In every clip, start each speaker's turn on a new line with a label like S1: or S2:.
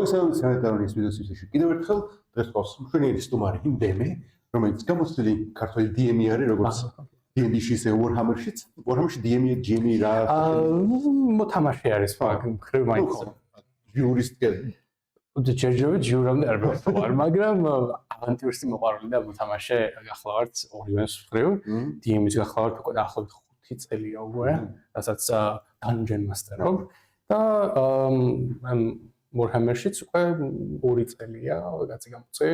S1: სანიტარული ვიდეოსებში კიდევ ერთხელ დღეს ყავს მშვენიერი სტუმარი იმდენი, რომელიც გამოცდილი ქართული DM-ი არის, როგორც D&D-ში ისე Warhammer-შიც. Warhammer-ში DM-ი, GM-ი რა?
S2: მოთამაშე არის, მხრივ მაინც.
S1: იურისტი.
S2: ჯერჯერობით ჯიურამდე არ ვარ, მაგრამ ავანტიურისტი მოყვარული და მოთამაშე გახლავართ ორივეს მხრივ. DM-ის გახლავართ უკვე დაახლოებით 5 წელია უკვე, რასაც Dungeon Master-ობ და Warhammer-შიც უკვე 2 წელია, რაღაცა გამოწე,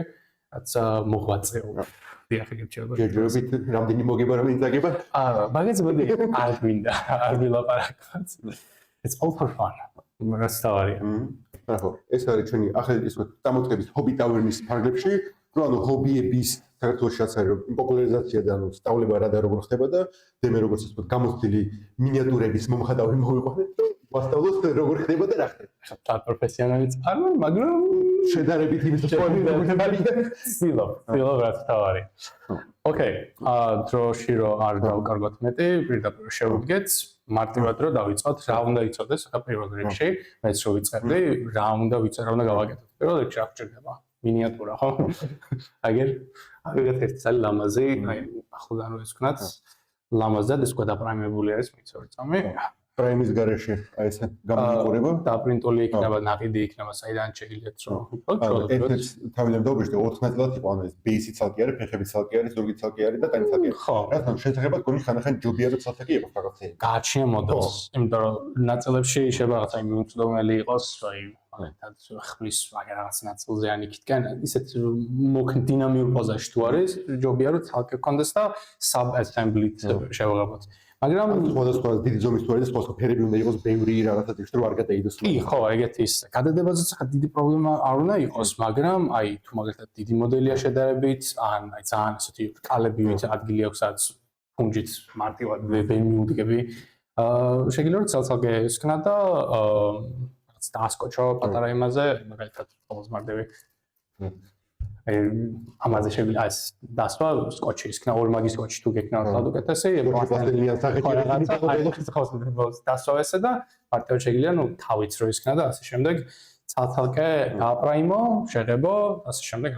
S2: რაც მოღვაწეობა. დიახეგებ შეიძლება.
S1: ჯერჯერობით რამდენი მოგება რომ ინძაგება?
S2: მაგაც მოდი არ გვინდა, არ ვილაპარაკოთ. It's all for fun. რაც თავარია.
S1: ახლა ეს არის ჩვენი ახალი ის დამოწყების Hobby Tavern-ის ფარგლებში, ანუ ჰობიების საქართველოსაც არის პოპულარიზაცია და ანუ სწავლება რა და როგორ ხდება და დემე როგორც ის გამოცდილი მინიატურების მომხდავი მოვიყვანეთ და ვასწავლოთ როგორ ხდება და რა ხდება.
S2: ახლა პროფესიონალიც არ ვარ, მაგრამ
S1: შედარებით იმის
S2: ცდილობ რაც თავარია. ოკეი, დროში რომ არ დავკარგოთ მეტი, პირდაპირ შევუდგეთ, მარტივად რომ დავიწყოთ, რა უნდა იცოდეს ახლა პირველ რიგში, მეც რო ვიწერდი, რა უნდა გავაკეთოთ. პირველ რიგში რა გჭირდება? მინიატურა, ხო? აგერ ავიღეთ ერთი წელი ლამაზი, აი ახლოდან რო ისქნათ, ლამაზად ეს გადაპრაიმებული არის მიცორი წამი.
S1: პრაიმის გარეშე, აი ესე გამოიყურება.
S2: დაპრინტული იქნება, ნაყიდი იქნება, საიდან შეიძლება რომ.
S1: ერთ თავიდან დავუშვი 4 ნაწილად იყო, ანუ ეს ბეისი ცალკე არის, ფეხები ცალკე არის, ზურგი ცალკე არის და კანი ცალკე. რათან შესაძლოა გონი ხანახან ჯობია რომ ცალკე იყოს რაღაცა.
S2: გააჩნია მოდელს, იმიტომ რომ ნაწილებში შეიძლება რაღაცა მიუწვდომელი იყოს, აი მაგალითად ხმლის რაღაც ნაწილზე ან იქითკენ ისეთ დინამიურ პოზაში თუ არის, ჯობია რომ ცალკე კონდეს და sub-assembly-ით შევღებოთ. მაგრამ
S1: სხვადასხვა დიდი ზომის თუ არის, სხვადასხვა ფერები უნდა იყოს, ბევრი რაღაცა ტექსტური არ გადაიდოს.
S2: კი, ხო, ეგეთი ის. გადებაზეც ხა დიდი პრობლემა არ უნდა იყოს, მაგრამ აი თუ მაგალითად დიდი მოდელია შედარებით, ან აი ძალიან ესეთი კალები ვინც ადგილი აქვს, სადაც ფუნჯით მარტივად ვერ მიუდგები, შეიძლება რომ ცალ-ცალკე ისქნა და რაღაც დაასკოჩო პატარა იმაზე, მაგალითად ყოველს მარტივი აი ამაზე შეგვიძლია ეს დასვა სკოჩი ისქნა ორ მაგის სკოჩი თუ გეკნა რა უკეთესი
S1: პლასტილინიან სახეში
S2: დასვა ესე და მარტივად შეგვიძლია ნუ თავიც რო ისქნა და ასე შემდეგ ცალ-ცალკე გააპრაიმო შეღებო ასე შემდეგ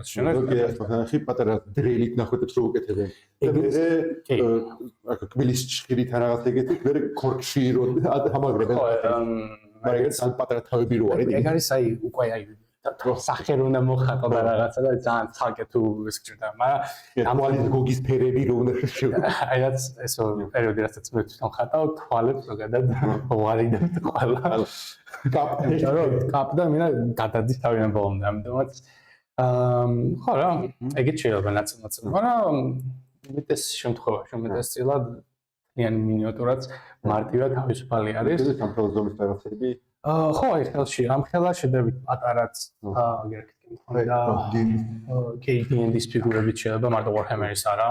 S1: ხი პატარა დრელით ნახვეთებს რო უკეთებენ და მე კბილის ჭირით რაღაც ეგეთი მე ქორკში რო ამაგრებენ მაგრამ პატარა თავები რო არის
S2: ეგ არის აი უკვე აი სახე უნდა მოხატო და რაღაცა და ძალიან ცალკე თუ ეს გჭირდა, მაგრამ
S1: ამოალის გოგის ფერები რო უნდა შევდო.
S2: აი რაც ესო პერიოდი რასაც მე თვითონ ხატავ, თვალებს ზოგადად ვარიდებ ყველა. კაპ და მინდა გადადის თავიდან ბოლომდე, ამიტომაც ხო რა, ეგეც შეიძლება ნაწილ-ნაწილ, მაგრამ მეტეს შემთხვევაში, უმეტესწილად იან მინიატურაც მარტივად თავისუფალი არის.
S1: სამფრთხილო ზომის რაღაცები
S2: ხო, აი ხელში, ამ ხელა შედარებით პატარაც აგერ და D&D-ის ფიგურებით შეიძლება, მარტო Warhammer-ის არა.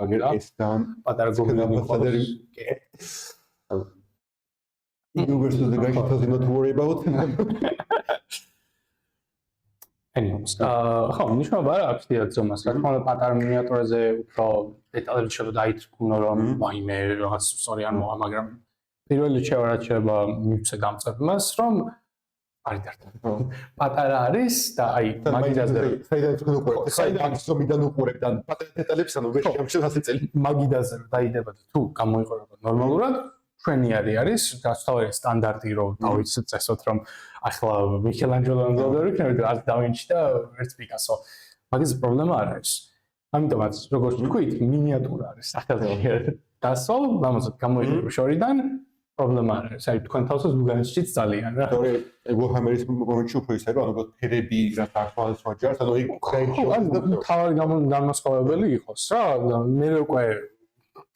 S1: აგერ ეს და
S2: პატარა გოგონები
S1: ყავს. You versus the guy who doesn't know to worry about.
S2: Anyways, ხო, ნიშნობა რა აქვს დიახ ზომას, რა თქმა უნდა პატარა მინიატურაზე უფრო დეტალები შეიძლება დაითრგუნო რომ ვაიმე რაღაც სწორი არ მოვა, მაგრამ პირველ რიგში შეიძლება მივცე გამწევას რომ არის დარტყმა. პატარა არის და აი მაგიდაზე
S1: საიდან თქვენ უყურებთ? საიდან ზომიდან უყურებთ? ან პატარა დეტალებს ანუ ვერ შემშევ 100 წელი.
S2: მაგიდაზე დაიდება და თუ გამოიყურება ნორმალურად ჩვენიარი არის, გასთავარი სტანდარტი რომ დავიცეთ წესოთ რომ ახლა მიქელანჯელო ნდობერი იქნება და დავინჩი და ერთ პიკასო. მაგის პრობლემა არ არის. ამიტომაც როგორც თქვით, მინიატურა არის სახელმწიფო დასვლა, ამასაც გამოიყურება შორიდან პრობლემა არ არის. აი თქვენ თავსაც უგანჩით ძალიან რა.
S1: თორე Warhammer-ის მომენტში უფრო ისე რომ ანუ ფერები რა თვალსაჩინო ჯარს, ანუ იქ
S2: თავი განმასხვავებელი იყოს რა. მე უკვე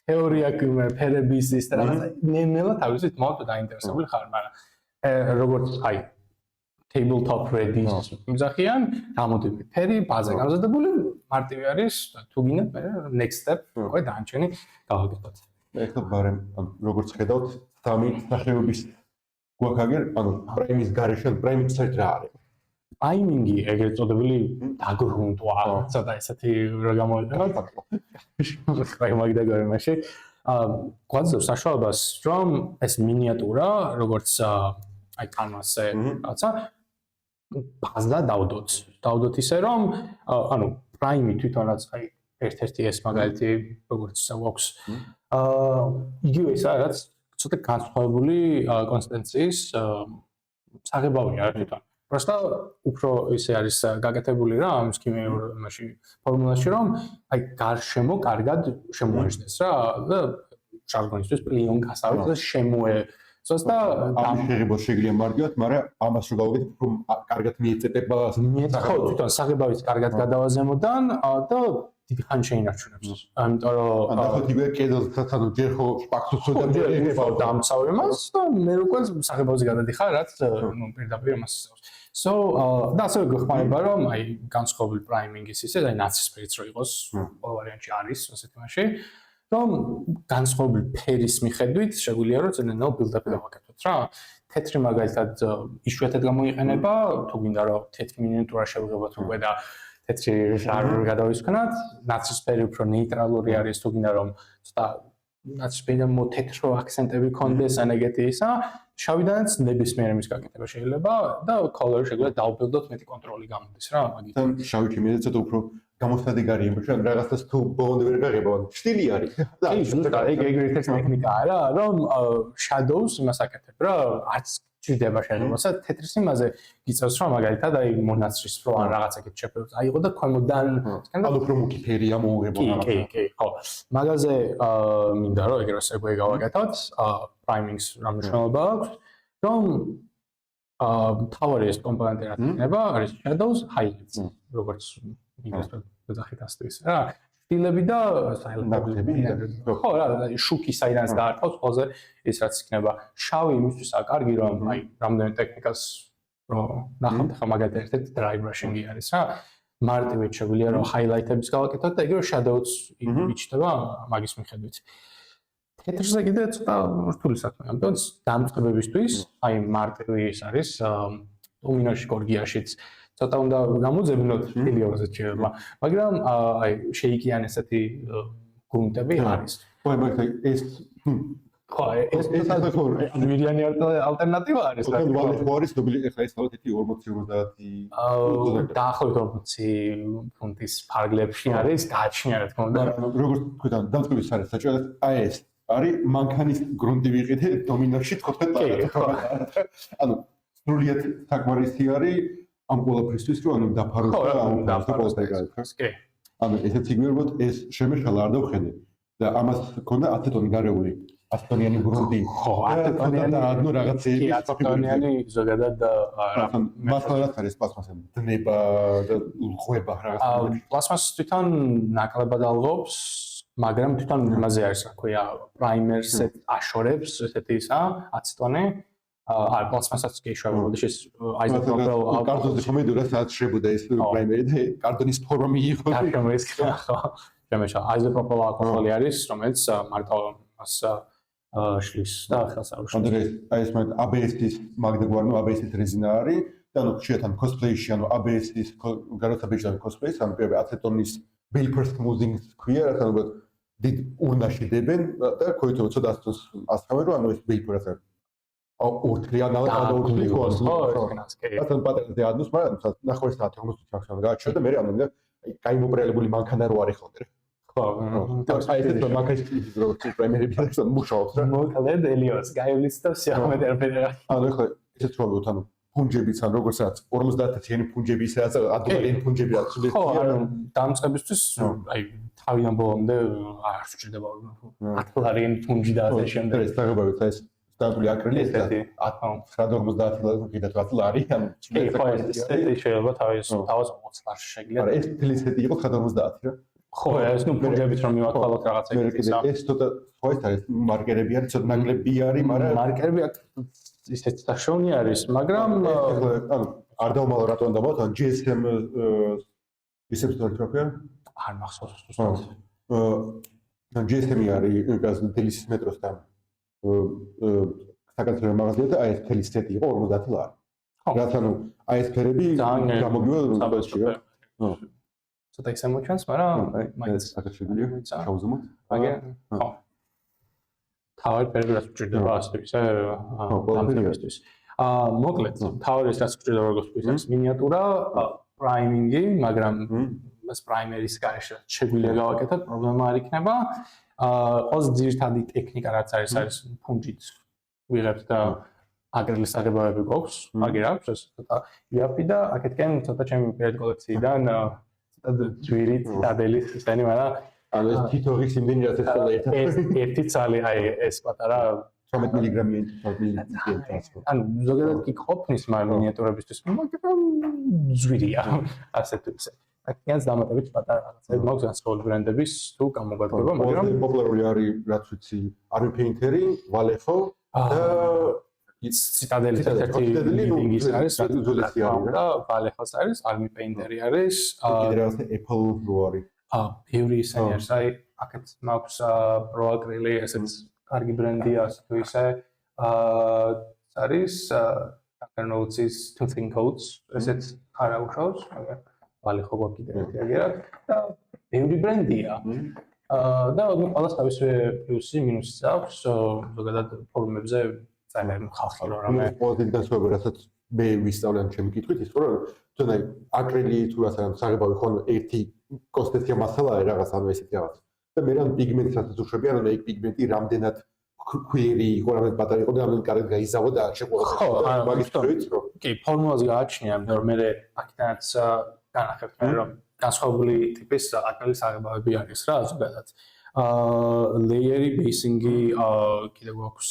S2: თეორია ფერების ის და რაღაცა ნელა თავისით მოდ დაინტერესებული ხარ, მაგრამ როგორც აი tabletop ready მზახიან, გამოდები ფერი, ბაზა გამზადებული, მარტივი არის, თუ გინდათ მე next step უკვე დაანჩენი გავაკეთოთ.
S1: ეხლა ბარემ როგორც ხედავთ, სამი სახეობის გვაქვს აგერ, ანუ პრაიმის გარეშე, პრაიმის საერთოდ რა არის?
S2: აიმინგი ეგრეთ წოდებული დაგრუნტვა, ცოტა ესეთი რა გამოიყენოთ. პრაიმაგი დაგარემაში. გვაძლევს საშუალებას, რომ ეს მინიატურა, როგორც აი კანვასზე, რაღაცა ბაზა დავდოთ ისე რომ ანუ პრაიმი თვითონაც აი ერთ-ერთი ეს მაგალითი როგორც გვაქვს იგივე ისა რაც ცოტა განსხვავებული კონსტანციის საღებავია თვითონ просто უფრო ისე არის გაკეთებული რა ამ ქიმიურ მასში ფორმულაში რომ აი გარშემო კარგად შემოეშდეს რა და ჟარგონისთვის პლიონ გასავით და შემოეწოს და
S1: ამ შეგებოს შეგვიძლია მარჯვათ, მაგრამ ამას რო გავიგეთ, რომ კარგად მიეწედება
S2: ხო, თვითონ საღებავით კარგად გადავაზემოდან და დიდი ხანი შეინარჩუნებს. ამიტომ რომ
S1: ნახოთ იგივე კედელსაც ანუ ჯერ ხო პაქსუსო და
S2: ეგრევა დამცავ იმას და მე უკვე საღებავზე გადადიხარ, რაც ნუ პირდაპირ ამას ისწავს. So და ასევე გეხმარება რომ აი განსხვავებული პრაიმინგის ისე და ნაცისფერიც რო იყოს, ყველა ვარიანტი არის ასეთი მასში. რომ განსხვავებული ფერის მიხედვით შეგვიძლია რომ ძნელო ბილდაპი დავაკეთოთ რა. თეთრი მაგალითად იშვიათად გამოიყენება, თუ გინდა რომ თეთრი მინიატურა შევღებოთ უკვე და თეთრი ჟარვი გადავისვენოთ, ნაცისფერი უფრო ნეიტრალური არის, თუ გინდა რომ ცოტა ნაცისფერიდან მოთეთრო აქცენტები კონდეს ან ეგეთი ისა, შავიდანაც ნებისმიერ იმის გაკეთება შეიძლება და კოლორი შეგვიძლია დავბილდოთ მეტი კონტროლი გამოდის რა მაგით.
S1: შავი ჩემი ცოტა უფრო გამოსადეგარი იმაში, რომ რაღაცას თუ ბოლომდე ვერ გაღება, სტილი არის.
S2: კი, ზუსტად ეგ ერთ-ერთი ტექნიკაა რა, რომ shadows იმას აკეთებ რა, არც ჭირდება shadows-ა, თეთრის იმაზე გიწევს რომ მაგალითად აი მონაცრის რო ან რაღაცაკეთ შეფეროს აიღო და ქვემოდან
S1: ანუ უფრო მუქი ფერია მოუღებო რაღაცა.
S2: კი, ხო. მაგაზე მინდა რომ ეგრე შეგვე გავაკეთოთ, primings რა მნიშვნელობა აქვს, რომ თავარი ეს კომპონენტი რაც იქნება, არის shadows, highlights, როგორც იმას ვეძახით ასთვის რა. სტილები და
S1: ნაკრები.
S2: ხო რა, შუქი საიდანაც გაარტყავს ყველაზე ეს რაც იქნება. შავი იმისთვისაა კარგი რომ აი რამდენი ტექნიკას რო ნახავთ ხა მაგალითად ერთ-ერთი dry brushing-ი არის რა. მარტივად შეგვიძლია რომ highlight-ების გავაკეთოთ და ეგრე shadows იჩნდება მაგის მიხედვით. თეთრზე კიდე ცოტა რთული საქმეა. ამიტომ დამწყებებისთვის აი მარტივი ის არის ლუმინოში კორგიაშიც ცოტა უნდა გამოძებნოთ მილიონზე შეიძლება, მაგრამ აი შეიკიან ესეთი გრუნტები არის.
S1: ხო, მაგრამ ეს
S2: ხო, ეს მილიონი ალტერნატივა არის.
S1: ხო, ვალე არის ნობილი ეხლა ეს თავად 40-50
S2: დაახლოებით 40 ფუნტის ფარგლებში არის, გააჩნია რა თქმა უნდა.
S1: როგორც თქვენ დამწყების არის საჭიროა აი ეს არის მანქანის გრუნტი ვიყიდე დომინოში 15 ანუ სრულიად საკმარისი არის ამ ყველაფრისთვის რომ ანუ დაფაროს და ამ დაფაროს ეგრე. კი. ანუ ესეც იგივე ეს შემეშალა არ დავხედე და ამას ქონდა 10 ტონი გარეული 100 ტონიანი გრუნტი.
S2: ხო, 10 ტონიანი
S1: და ადნო რაღაცეები
S2: 10 ტონიანი ზოგადად
S1: მასალად არის პლასმასი დნება და ხვება რაღაცა.
S2: პლასმასი თვითონ ნაკლებად ალღობს, მაგრამ თვითონ იმაზე არის რა ქვია, პრაიმერს აშორებს ესეთი ისა 10 ტონი. არ პლასმასაც კი შევებოდი ეს აიზოპროპილ
S1: კარტონის კომედურა სადაც შებოდა ეს პრაიმერი და კარტონის ფორმა მიიღო.
S2: გარშემო ეს ხო. შემეშა აიზოპროპილ ალკოჰოლი არის, რომელიც მარტო მას შლის და ხელს არ უშლის.
S1: ანუ აი ეს მაგ ABS-ის მაგდაგვარნო ABS-ის რეზინა არის და ანუ შეიძლება cosplay-ში ანუ ABS-ის გაროთაბეჭდა cosplay-ს ანუ პირველ აცეტონის vapor smoothing-ს ქვია, რაც ანუ დიდ ურნაში დებენ და ქოითო ცოტა ასხამენ რომ ანუ ეს vapor-ას ორთლიან გადაუხლი გოს ხო ბატონ პატარაზე ადნოს მაგრამ ნახევარ საათი 50 საათი გააჩვენა და მე ანუ გაიმოპრელებული მანქანა რო არის ხოლმე ხო აი ეს მანქანის როგორც პრემიერები არის მუშაობს რა
S2: მოკლედ ელიოს გაივლის და სიამედერფერა
S1: ანუ ხო ესეც ვთქვათ ანუ ფუნჯებიც ან როგორცაც 50-იანი ფუნჯები ისაც ადრეალიანი ფუნჯები აქვს
S2: ხო ანუ დამწყებისთვის აი თავიდან ბოლომდე არ სჭირდება 10-ლარიანი ფუნჯი და ასე შემდეგ
S1: ეს დაგებავით ეს სტაბილი აკრილი ეს 950 ლარი კიდე 10 ლარი ანუ
S2: ხო ეს შეიძლება თავის 20 ლარში შეგიძლია
S1: არა ეს თლისეთი იყო 950 რა
S2: ხო ეს ნუ ფუნჯებით რომ მივათვალოთ რაღაცა
S1: ისა ეს ცოტა ხო ეს არის მარკერები არის ცოტა ნაკლები არის მაგრამ
S2: მარკერები ისეთ დაშოვნი არის მაგრამ
S1: ანუ არ დავმალო რატომ დავმალოთ ან GSM ისეთ თორქია
S2: არ მახსოვს ზუსტად
S1: ან GSM-ი არის გაზ დელისის მეტროსთან საკაცრო მაღაზია და აი ეს თელი სეტი იყო 50 ლარი. რაც ანუ აი ეს ფერები გამოგივა რუსეთში რა.
S2: ცოტა ისე მოჩანს, მაგრამ
S1: მაინც საკაცროა შავზმოთ.
S2: მაგრამ ხო. თავი ფერები რაც ჭირდება ასე ისე დამწყებისთვის. მოკლედ, თავი ეს რაც გვჭირდა როგორც ვთქვით, მინიატურა, პრაიმინგი, მაგრამ ეს პრაიმერის გარეშე შეგვიძლია გავაკეთოთ, პრობლემა არ იქნება. ყველაზე ძირითადი ტექნიკა რაც არის ფუნჯით ვიღებთ და აგრელის აღებავები გვაქვს, მაგერ აქვს ეს ცოტა იაფი და აქეთკენ ცოტა ჩემი პირველი კოლექციიდან ცოტა ძვირი ციტადელი ისენი, მაგრამ
S1: ანუ ეს თითო ღირს იმდენი რაც ეს ყველა ერთად
S2: ეს ერთი ცალი, აი ეს პატარა
S1: 12 მილიგრამიანი 12 მილიგრამიანი.
S2: ანუ ზოგადად კი ყოფნის მინიატურებისთვის, მაგრამ ძვირია, ასე თუ ისე. აქედან დამატებით პატარა რაღაცები მაქვს განსხვავებული ბრენდების თუ გამოგადგება, მაგრამ
S1: პოპულარული არის რაც ვიცი, Army Painter-ი, Vallejo და
S2: ციტადელი ერთ-ერთი ლიდინგის არის, და Vallejo-ს არის, Army Painter-ი არის,
S1: კიდევ Apple რო არის.
S2: ბევრი ისინი არის, აი აქეთ მაქვს Pro Acrylic, ესეც კარგი ბრენდია, ასე თუ ისე. არის Notes-ის Two Thin Coats, ესეც არა უშავს, მაგრამ Vallejo გვაქვს კიდევ ერთი აგერად და ბევრი ბრენდია. და ყველა თავისივე პლუსი, მინუსიც აქვს, ზოგადად ფორუმებზე ძალიან ხალხი რო რამე
S1: ყოველდღიურ განსხვავება, რასაც მე ვისწავლე ამ ჩემი კითხვით, ის რომ თუნდაც აკრილი თუ რასთან საღებავი ხო ერთი კონსტენცია მასალაა რაღაც ანუ ესეთი რაღაც. და მე რამ პიგმენტსაც უშვები, ანუ ეგ პიგმენტი რამდენად ქვიერი იყო, რამდენად პატარა იყო და რამდენად კარგად გაიზავო და შეყოლა. მაგის შეიწრო.
S2: კი, ფორმულას გააჩნია, მაგრამ მე აქედანაც განახებთ მე რომ განსხვავებული ტიპის აკრილის აღებავები არის რა ზოგადად. ლეიერი, ბეისინგი, კიდევ გვაქვს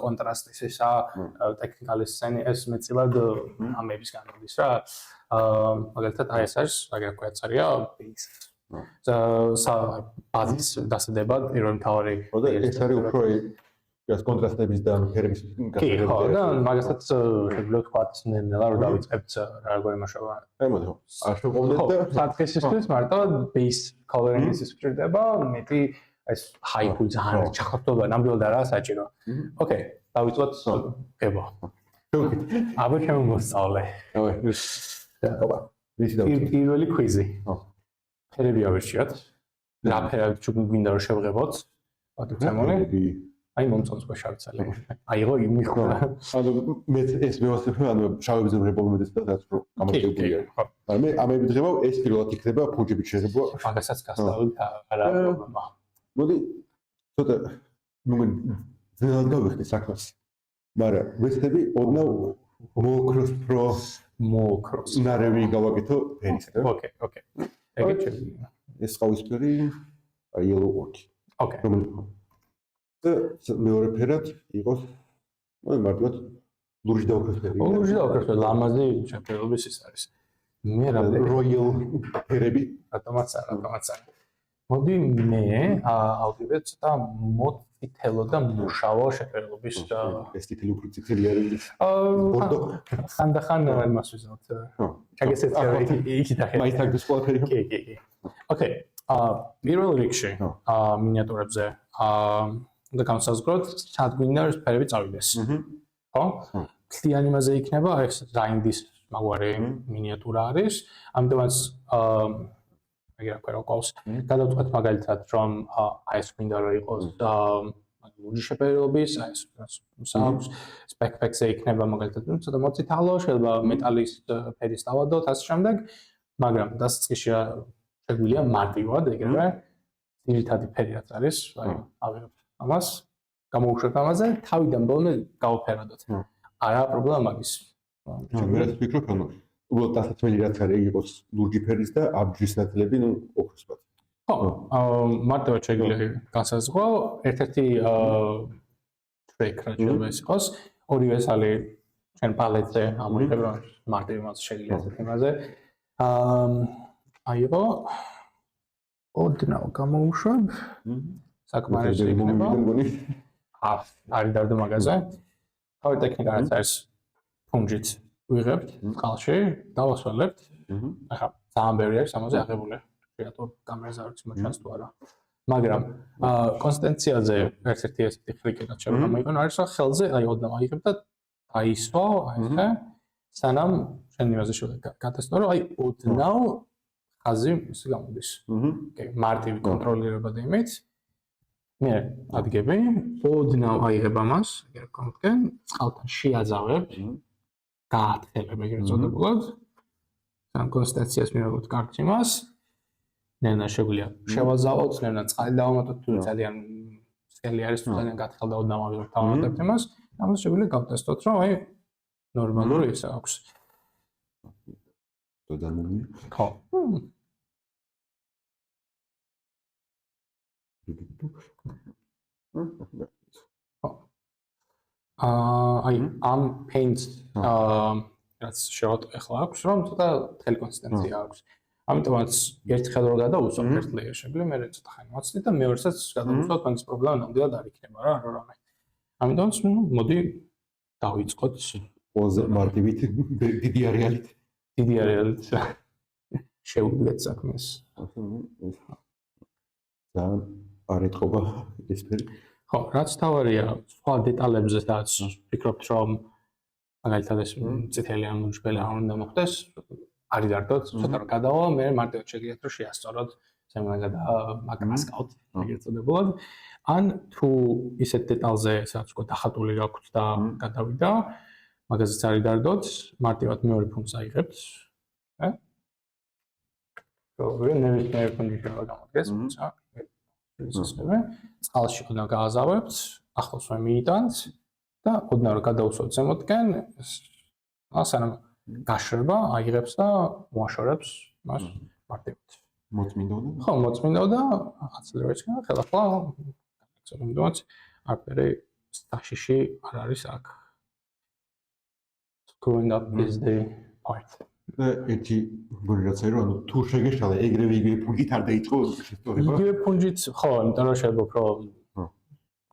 S2: კონტრასტის ესა, ტექნიკალის სცენი, ეს მეტწილად ამების განმოდის რა. მაგალითად აი ეს არის, აგერ კვეცარია ბეის. ბაზის დასადება პირველი მთავარი
S1: ეს არის უფრო ეს კონტრასტების და ფერების
S2: გასაგებია. კი, და მაგასაც შეგვიძლია ვთქვათ ნელა რომ დავიწყებთ რაღაცა იმაშობა.
S1: აი მოდი. არ შევყოლდეთ და
S2: საფრთხესისთვის მარტო base coloring-ის ვჭირდება, მეტი ეს high-ი ძალიან ჩახერტობა ნამდვილად არა საჭირო. ოკეი, დავიწყოთ ხება. აბა შემოსწავლე.
S1: აბა, ვისი დავიწყოთ?
S2: პირველი კვიზი. ფერები ავირჩიოთ. რა ფერად გვინდა რომ შევღებოთ? ბატონო, აი მომწონს შავი ცალები. აიღო იმიხო.
S1: ანუ მე ეს მეოსებო ანუ შავების პრობლემებიც და რაც რომ გამოწევია. მაგრამ მე ამები დღევა ეს პირველად იქნება ფუნჯებით შეიძლება.
S2: მაგასაც გასწავლით არა პრობლემა.
S1: მოდი ცოტა ძნელად გავიხდი საქმეს. მაგრამ ვეცდები ოდნავ მოკროს ნარევი გავაკეთო ფერის და.
S2: ოკეი, ოკეი. ეგეც შეიძლება.
S1: ეს ყავისფერი yellow work.
S2: ოკეი.
S1: და მეორე ფერად იყოს მარტივად ლურჯი დაუქრესფერი.
S2: ლურჯი დაუქრესფერი, ლამაზი შეფერილობის ის არის. მე რა
S1: royal ფერები,
S2: ავტომატს არა. მოდი მე ავდივებ ცოტა მოწითელო და მუშაო შეფერილობის
S1: ეს თითელი უფრო ციფრი არის. ბორდო.
S2: ხანდახან იმას ვიზავთ. ჩაგესეთ იქით ახლა.
S1: მაითაგდეს ყველაფერი.
S2: კი. ოკეი. პირველ რიგში მინიატურებზე და განსაზღვროთ, სად გვინდა ეს ფერები წავიდეს. ხო? ქლიანი იმაზე იქნება, ეს რაინდის მაგვარი მინიატურა არის. ამიტომაც აგერ აქ რა ყავს. გადავწყვეტ მაგალითად, რომ აი ეს გვინდა რომ იყოს ლურჯი შეფერილობის, აი ეს აქვს backpack-ზე იქნება მაგალითად, ცოტა მოწითალო, შეიძლება მეტალის ფერის დავადოთ, ასე შემდეგ. მაგრამ დასაწყისში შეგვიძლია მარტივად ეგრევე ძირითადი ფერი რაც არის, აი ავიღებთ ამას, გამოვუშვებთ ამაზე, თავიდან ბოლომდე გავაფერადოთ. არა პრობლემა მაგის.
S1: მე რაც ვფიქრობ, ანუ უბრალოდ დასაცმელი რაც არის იყოს ლურჯი ფერის და აბჯრის ნაწილები, ნუ ოქროსფერი.
S2: ხო, მარტივად შეგვიძლია განსაზღვრო, ერთ-ერთი ტრეკ რაც შეიძლება ეს იყოს, ორივე სალი ჩვენ პალეტზე ამოიღებ, რომ მარტივი მას შეგვიძლია ესეთ იმაზე. აიღო ოდნავ გამოვუშვებ საკმარისი იქნება არის დავდო მაგაზე თავი ტექნიკა რაც არის ფუნჯით ვიღებთ წყალში დავასვალებთ ახლა ძალიან ბევრი არის ამაზე აღებული შეატო კამერაზე არ ვიცი მოჩანს თუ არა მაგრამ კონსტანციაზე ერთ-ერთი ესეთი ხრიკი რაც შეიძლება გამოიყენო არის რომ ხელზე აი ოდნავ აიღებ და აისვა აი ესე სანამ შენ იმაზე შეიძლება გატესტო რომ აი ოდნავ ხაზი ის გამოდის. ოკეი, მარტივი კონტროლირება და იმით. მე ადგები, ოდნავ აიღებ ამას, ეგრე კონკრეტ, წყალთან შეაძავებ გაათხელებ ეგრეთ წოდებულად. სამ კონსტანციას მივიღოთ კარგ იმას. ნენა შეგვიძლია შევაზავოთ, ნენა წყალი დავამატოთ, თუ ძალიან სკელი არის, თუ ძალიან გათხელდა ოდნავ ავიღებთ დავამატებთ იმას. ამას შეგვიძლია გავტესტოთ, რომ აი ნორმალური ის აქვს.
S1: დანამი.
S2: ხო. აი ამ paint რაც შევატყო ახლა აქვს, რომ ცოტა მთელი კონსისტენცია აქვს. ამიტომაც ერთხელ რო გადავუსვათ ერთ layer-ში, მე ცოტა ხანი მოცდით და მეორესაც გადავუსვათ, მაინც პრობლემა ნამდვილად არ იქნება რა, რამე. ამიტომაც მოდი დავიწყოთ
S1: ყველაზე მარტივით დიდი არეალით.
S2: დიდი არეალით შევუდგეთ საქმეს.
S1: ძალიან არ ეთყობა ეს ფერი.
S2: ხო, რაც თავარია, სხვა დეტალებზე რაც ვფიქრობთ, რომ მაგალითად ეს წითელი ან მუჯბელი არ უნდა მოხდეს, არ იდარდოთ, ცოტა რომ გადავა, მე მარტივად შეგიძლიათ რომ შეასწოროთ, ზემოდან მაგასკავთ, ეგრეთ წოდებულად. ან თუ ისეთ დეტალზე, სადაც უკვე დახატული გაქვთ და გადავიდა, მაგაზეც არ იდარდოთ, მარტივად მეორე ფუნქცია აიღებთ. როგორი ნებისმიერ ფუნქციაში გამოდგეს, თუმცა ისევე წყალში უნდა გააზავებთ, ახლოს მიიტანთ და ოდნავ რომ გადავუსვათ ზემოთკენ, სანამ გაშრება, აიღებს და მოაშორებს მას მარტივად.
S1: მოწმინდოდა?
S2: ხო, მოწმინდოდა, აცელერატორში და ხელახლა გამიგზავნოთ, არაფერი სტაშიში არ არის აქ. Screwing up is the part.
S1: ერთი გონირაცა რომ ანუ თუ შეგეშალა ეგრევე იგივე ფუნქით არ დაიწყო შესწორება.
S2: იგივე ფუნქით ხო, იმიტომ რომ შეიძლება უფრო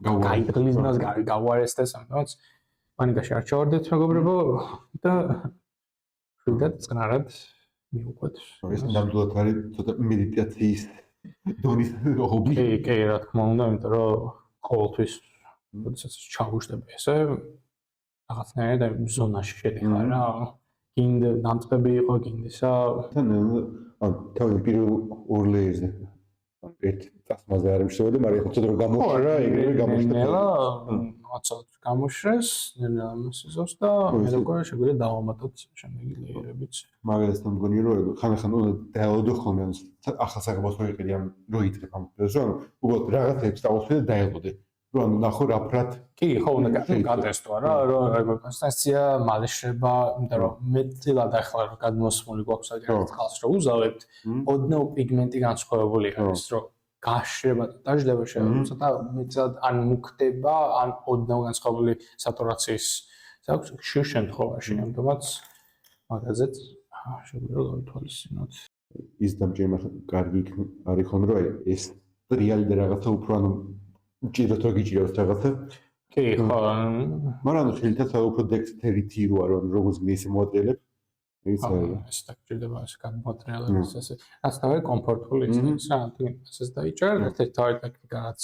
S2: გაიგლიზნას გავარესდეს ამას. პანიკაში არ ჩავარდეთ მეგობრებო და შვიდად წყნარად მივუყვეთ.
S1: ეს ნამდვილად არის ცოტა მედიტაციის დონის ჰობი.
S2: კი, რა თქმა უნდა, იმიტომ რომ ყოველთვის როდესაც ჩავუშვებ ესე რაღაცნაირად ზონაში შედიხარ რა. გინდ დამწყები იყო გინდისა.
S1: თან თავი პირველ ორ ლეიერზე ერთ წასმაზე არ შემოდი, მაგრამ ხო ცოტა რომ გამოშრა, ეგრევე გამოშრა.
S2: ნელა აცალთ გამოშრეს, ნელა მოსიზოს და მე როგორ შეგვიძლია დავამატოთ შემდეგი ლეიერებიც.
S1: მაგალითად მგონი რომ ხან-ხან უნდა დაელოდო ხოლმე ანუ ახალსაღებოს რო იყიდი ამ რო იწყებ ამ პროცესს, ანუ უბრალოდ რაღაცებს დავუსვი და დაელოდე. რომ ანუ ნახო რა ფრად
S2: კი, ხო უნდა გადაესტო რა, რომ როგორ კონსტანცია მალე შრება, იმიტომ რომ მეტილად ახლა რომ გადმოსმული გვაქვს აგერ წყალს რო უზავებთ, ოდნავ პიგმენტი განსხვავებული არის, რომ გაშრება და დაждდება შეიძლება ცოტა მეტად ან მუქდება, ან ოდნავ განსხვავებული სატურაციის აქვს ხშირ შემთხვევაში, ამიტომაც მაგაზეც შეგვიძლია გავითვალისწინოთ.
S1: ის დამჭირმა კარგი არის ხომ რომ ეს რეალი და რაღაცა უფრო ანუ ჭიროთ რომ გიჭიროს რაღაცა.
S2: კი, ხო.
S1: მაგრამ ანუ შეიძლება უფრო dexterity რო არ ანუ როგორც გინდა ისე მოატრიალებ. ეს არის.
S2: ეს დაგჭირდება ეს გამოატრიალებს ესე. რაც თავი კომფორტული ის რა, ესეც დაიჭერ, ერთ-ერთი თავი ტექნიკა რაც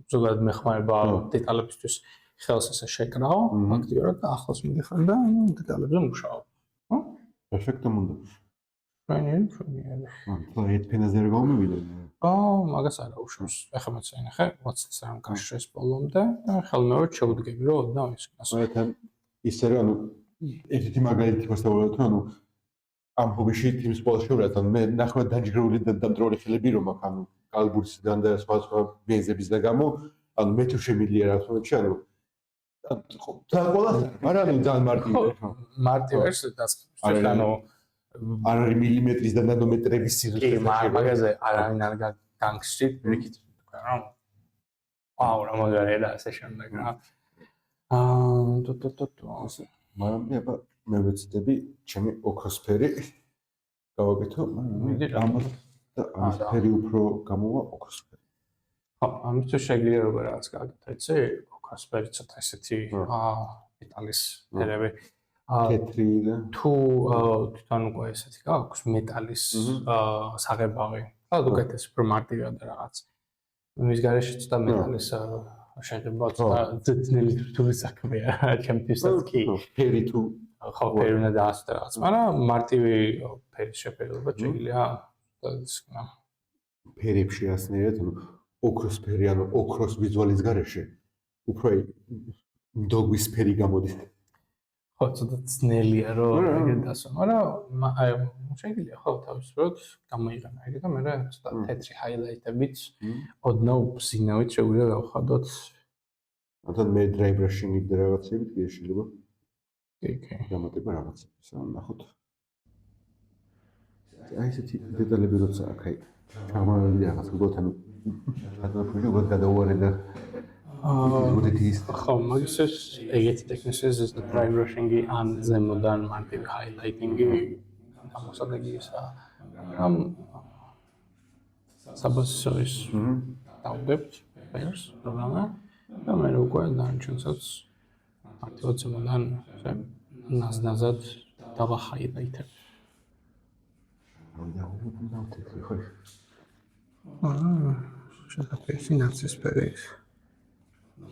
S2: ზოგადად მეხმარება დეტალებისთვის ხელს ესე შეკრავ, აქტიურად და ახლოს მიდიხარ და დეტალებზე მუშაობ. ხო?
S1: პერფექტო მუნდო.
S2: ფრენიერი.
S1: ხო, ერთ ფენაზე რა გამოვიდა?
S2: მაგას არა უშავს. ეხლა მეცინახე, WhatsApp-ს არ გაშრეს ბოლომდე და ხელმეორედ შევდგები რომ ოდნავ ის.
S1: მაგრამ ისე რომ ანუ ერთი მაგალითი ვასწავლოთ, ანუ ამ ჰობიში თიმს პოლში ვარ, ანუ მე ნახევარ დაჯგრეული და დამტროლი ხელები რომ აქვს, ანუ კალბურისგან და სხვა ბეზების და გამო, ანუ მე თუ შემიძლია რა თქმა უნდა, ანუ ძალიან ყველა, მაგრამ ანუ ძალიან მარტივია.
S2: მარტივ ეს დასწრებს, ანუ
S1: არ არის მილიმეტრის და ნანომეტრების სიგრძე.
S2: კი, მაგაზე არავინ არ განგსტრი, რიქით თქვა რა. აუ, რა მაგარია და ასე შემდეგ რა.
S1: მაგრამ მე ვეცდები ჩემი ოქროსფერი გავაკეთო. ამას და ამის ფერი უფრო გამოვა ოქროსფერი.
S2: ხო, ამისთვის შეგვიძლია როგორ რაღაც გაკეთო, იცი? ოქროსფერი ცოტა ესეთი მეტალის ფერები.
S1: თეთრი და
S2: თუ თვითონ უკვე ესეთი გაქვს მეტალის საღებავი. ალბათ უკეთეს უფრო მარტივია და რაღაც. მის გარეშე ცოტა მეტალის შეიძლება ცოტა ძნელი თურთული საქმეა ჩემთვისაც კი.
S1: ფერი თუ
S2: ხო, ფერი უნდა დაასწრო რაღაც, მაგრამ მარტივი ფერის შეფერილობა შეიძლება
S1: ფერებში ასნერად, ანუ ოქროსფერი, ანუ ოქროს ვიზუალის გარეშე უფრო დოგვის ფერი გამოდის.
S2: ხო, ცოტა ძნელია რომ ეგრე დასვა, მაგრამ აი შეიძლება ხო თავისუფლად გამოიყენა ეგრე და მე ცოტა თეთრი ჰაილაიტებით ოდნავ ბზინავით შეგვიძლია გავხადოთ.
S1: ამიტომ მე dry brushing-ით და რაღაცებით კი შეიძლება.
S2: კი.
S1: დამატება რაღაცებს, ნახოთ. აი ესეთი დეტალები როცა აქ აი ჩამოვიდი რაღაც უბრალოდ ანუ ფოტოფიში უბრალოდ გადაუვარე და
S2: ხო, მაგისეს ეგეთი ტექნიკას ეს dry brushing-ი ან ზემოდან მარტივი highlighting-ი გამოსადეგია. მაგრამ საბაზოის დავდებთ ფერს, პროგრამა და მე უკვე დანარჩენსაც მარტივად ზემოდან ნაზნაზად დავაhighlight-ებ. შესაძლოა ნაცისფერი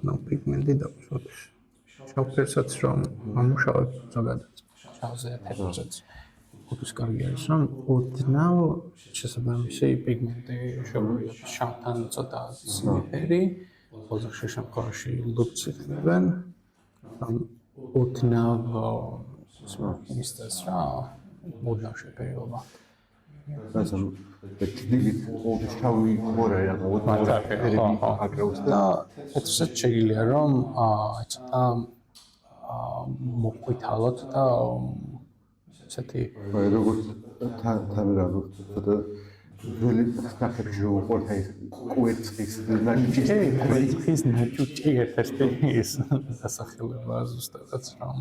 S2: no pigment-ი დავუშვათ. შავფერსაც რომ ამუშავებ ზოგადად. შავზე თეთრსაც. უთის კარგი არის რომ ოდნავ შესაბამისი პიგმენტი შევიდეს შავთან ცოტა ციფერი, ბოლოს შემთხვევაში ლუქცი ხდებენ. რომ ოდნავ ისწრებს რა ოდნავ შეფერილობა.
S1: ასამ ჭდილით ყოველთვის შავი მორა რა ოდნავ
S2: და თეთრსაც შეიძლება რომ ცოტა მოყვითალოთ და ესეთი
S1: როგორც თან რა ცოტა ძველი სტახებში უყურთ აი კვერცხის
S2: ნაჭუჭი ერთ-ერთი ის დასახელება ზუსტადაც რომ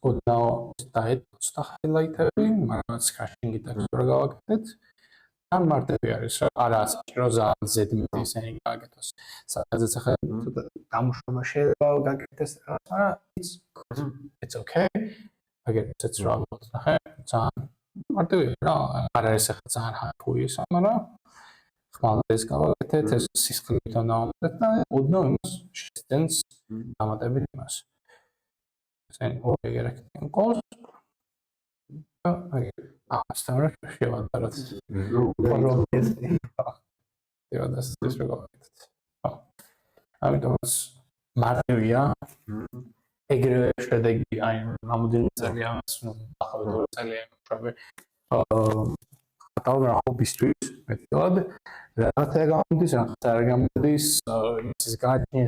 S2: ოდნავ დაეთოს და ჰაილაითები, მაგრამ სკრაჩინგი და რა გავაკეთეთ. ან მარტივი არის, რა არა საჭირო ძალიან ზედმეტი ისინი გააკეთოს. სადაც ახლა დამუშავება შეიძლება გაკეთდეს, მაგრამ it's okay. აგერც რა ნახე, ძალიან მარტივია რა, არ არის ახლა ძალიან ჰაფუი ის, მაგრამ ხმალეს გავაკეთეთ, ეს სისხლიდან დავამატეთ და ოდნავ იმას შეცდენს დამატებით იმას. ესენი ორი ერექტიან კოლს ასთავრა შევადაროთ. ეს როგორია? ამიტომაც მარტივია. ეგრევე შედეგი აი რამოდენიმე წელია ახალ წელია პრობლე. თავი ჰობისთვის მეტად რაღაცა გამოდის, რაღაცა არ გამოდის, ის გაჩნია,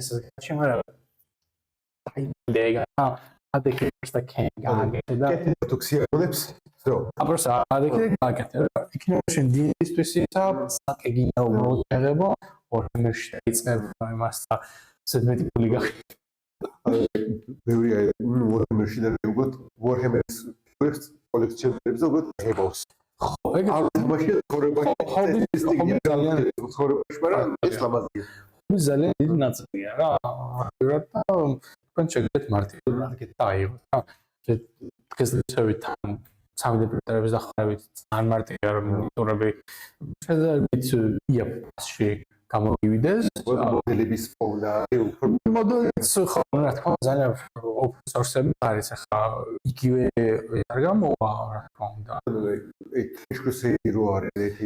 S2: მაგრამ აი დეგა ადექებს და კენგაგე და
S1: თუქსიანებს ზო
S2: აპროს ადექე გაკეთე იქნებაში დინისტვის ისა საკეგინა უბრალოდ შეღება ორმერში დაიწყება იმას და ზედმეტი პული გახდა
S1: ბევრია ორმერში და უბრალოდ ვორჰემერის ფირსტ კოლექციონერებს უბრალოდ ღებავს ხო ეგ მაშინ ხორებაში ძალიან ხორებაში მაგრამ ეს ლამაზია
S2: ძალიან დიდი ნაწილია რა რა თქვენ შეგეთ მარტივად მარკეტ დაიღოთ რა დღესდღეობით თან 3D პრინტერების დახმარებით ძალიან მარტივია რომ მონიტორები შეიძლება იაპონიაში გამოვიდეს
S1: მოდელების პოვნა
S2: მოდელიც ხო რა თქმა უნდა ძალიან open source-ები არის ახლა იგივე არ გამოვა რა თქმა უნდა
S1: ექშკუსი რო არის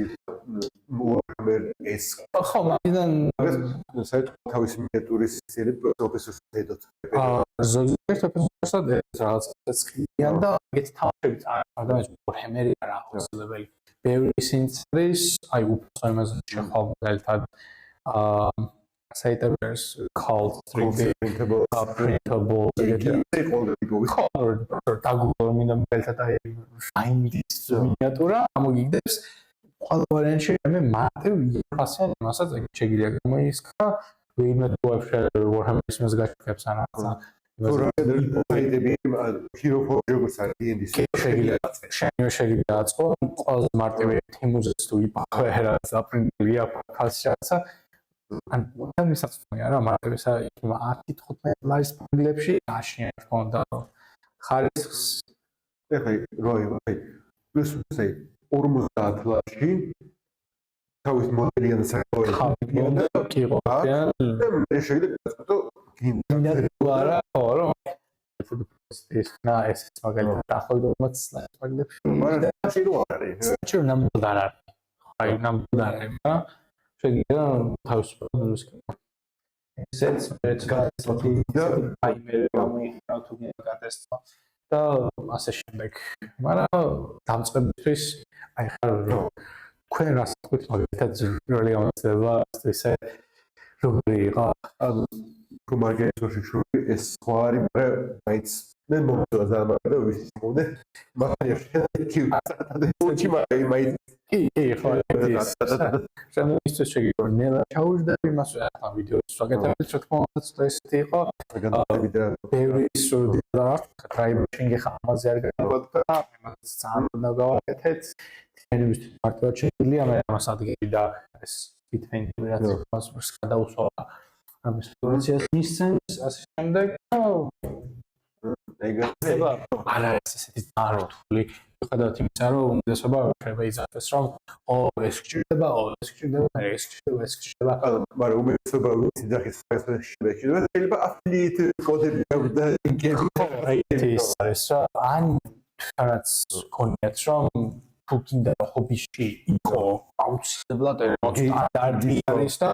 S1: მოვამერ ეს
S2: ხო მაგიდან
S1: საერთოდ თავის მინიატურის სერია პროფესორს ხედოთ
S2: ზოგიერთ პროფესორად რაღაც წკრიან და ეგეთ თავშებით ადამიანს ორჰემერი არა აუცილებელი ბევრი ისინიც არის აი უფრო იმაზე შეხვალ saiters called 3D printable დაგუგლო მინდა მელთა და ფაინდის მინიატურა ამოგიგდებს ყველა ვარიანტში მე მარტივ ფასიან მასაც შეგიძლია გამოისკა ვინმე თუ ვარჰამერის მას გაჩქებს ან რაღაცა
S1: პროექტები ჰიროფორჯი როგორც არის D&D
S2: შეიძლება დაწყო ყველაზე მარტივი თემუზეს თუ იპაქვე რა საპრინტია ფასშაცა ან ამისაც მოია რა მარტივი სა 10-15 ლაის პანგლებში აშია თქონდა ხარისხს
S1: ეხლა როი პლუს 50 ლაში თავის მოდელიან საკუთრებად
S2: კი ხო
S1: მე შეიძლება გასწორო
S2: გინდა ხო რა ეს მაგალითად ახალდომაც სლაიდებში
S1: მაგრამ შეიძლება არ არის
S2: საჭირო ნამდვილად არ არის აი ნამდვილად არ არის მაგრამ შეიძლება თავისუფლად ესეც მეც გასწორდა აი მე გამიხარ თუ გატესტო და ასე შემდეგ მაგრამ დამწყებისთვის აი ხარ თქვენ რას თქვით მაგალითად პირველი გამოცდილება ისე როგორი იყო
S1: კომარგეტორში ეს სხვა არის բայց მე მომწონს და ვიცი მომდე მაგრამ შეხედე მაინც
S2: კი ხო ეს შემოიწეს შეგვიძლია ნელა ჩაუжда იმას ახლა ვიდეოს ვაკეთებთ რა თქმა უნდა ესეთი იყო ბევრი სრული და ტრაიბინგი ხამაზე არ გაგვაქვს იმას ძალიან უნდა გავაკეთეთ თემების მარტივად შეგვიძლია მე ამას ადგილი და ეს ფიტფენტირაციას გადაუსვა ამის სიტუაციას მისცემს ასე შემდეგ ეგრევე არა ესეთი ძარფული ხედავთ იმისა რომ უმეტესობა შეიძლება იზარდეს რომ ეს გჭირდება ეს გჭირდება
S1: მაგრამ უმეტესობა ვიცი და შეიძლება affiliate კოდები და ლინკები
S2: ის არის ან რაც კონიაც რომ თუ კიდე ჰობიში იყო აუცილებლად სტანდარტი არის და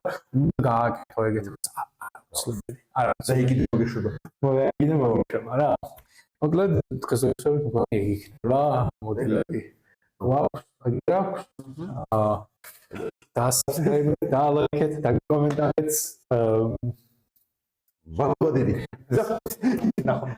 S2: გააკეთო ეგეთ აუცილებელი არა
S1: ზეიგი მოგეშვება
S2: მოგეიგინე მოგეშვება რა მოკლედ დღესდღეობით მგონი იქნება მოდელები გვაქვს აგრაქვს დასაბსკრაიბ და ლაიქეთ და კომენტარეთ
S1: ბაბადები